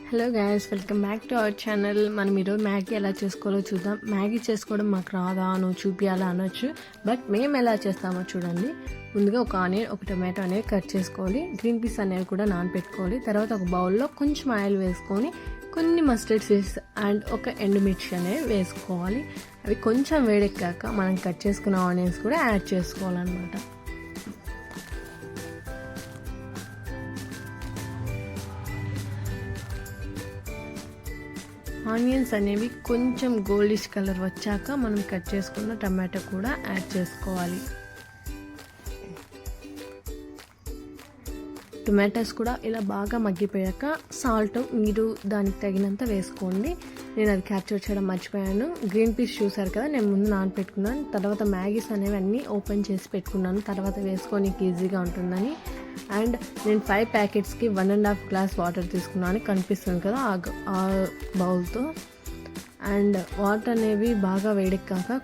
Hello guys, welcome back to our channel. మనం ఈరోజు Maggi ఎలా చేసుకోవాలో చూద్దాం. మ్యాగీ చేసుకోవడం మాకు రాదా, నువ్వు చూపించాలా అనొచ్చు, బట్ మేము ఎలా చేస్తామో చూడండి. ముందుగా ఒక ఆనియన్, ఒక టొమాటో అనేది కట్ చేసుకోవాలి. గ్రీన్ పీస్ అనేవి కూడా నానబెట్టుకోవాలి. తర్వాత ఒక బౌల్లో కొంచెం ఆయిల్ వేసుకొని కొన్ని మస్టర్డ్ సీడ్స్ అండ్ ఒక ఎండుమిర్చి అనేది వేసుకోవాలి. అవి కొంచెం వేడెక్కాక మనం కట్ చేసుకున్న ఆనియన్స్ కూడా యాడ్ చేసుకోవాలన్నమాట. ఆనియన్స్ అనేవి కొంచెం గోల్డిష్ కలర్ వచ్చాక మనం కట్ చేసుకున్న టమాటో కూడా యాడ్ చేసుకోవాలి. టొమాటోస్ కూడా ఇలా బాగా మగ్గిపోయాక సాల్ట్ మీరు దానికి తగినంత వేసుకోండి. నేను అది క్యాప్చర్ చేయడం మర్చిపోయాను. గ్రీన్ పీస్ చూసారు కదా, నేను ముందు నానబెట్టుకున్నాను. తర్వాత మ్యాగీస్ అనేవి అన్నీ ఓపెన్ చేసి పెట్టుకున్నాను, తర్వాత వేసుకోనికి ఈజీగా ఉంటుందని. అండ్ నేను 5 ప్యాకెట్స్కి 1.5 గ్లాస్ వాటర్ తీసుకున్నాను, కనిపిస్తుంది కదా ఆ బౌల్తో. అండ్ వాటర్ అనేవి బాగా వేడెక్కాక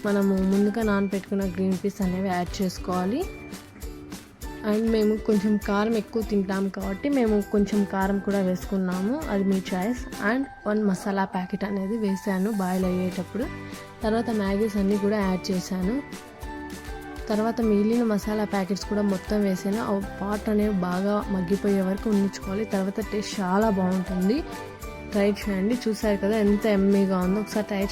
మనము ముందుగా నానబెట్టుకున్న గ్రీన్ పీస్ అనేవి యాడ్ చేసుకోవాలి. అండ్ మేము కొంచెం కారం ఎక్కువ తింటాం కాబట్టి మేము కొంచెం కారం కూడా వేసుకున్నాము, అది మీ చాయిస్. అండ్ 1 మసాలా ప్యాకెట్ అనేది వేసాను బాయిల్ అయ్యేటప్పుడు. తర్వాత మ్యాగీస్ అన్నీ కూడా యాడ్ చేశాను. తర్వాత మిగిలిన మసాలా ప్యాకెట్స్ కూడా మొత్తం వేసాను. ఆ పాట్ అనేవి బాగా మగ్గిపోయే వరకు ఉంచుకోవాలి. తర్వాత టేస్ట్ చాలా బాగుంటుంది. ట్రై చేయండి. చూసారు కదా ఎంత ఎమ్మీగా ఉందో, ఒకసారి ట్రై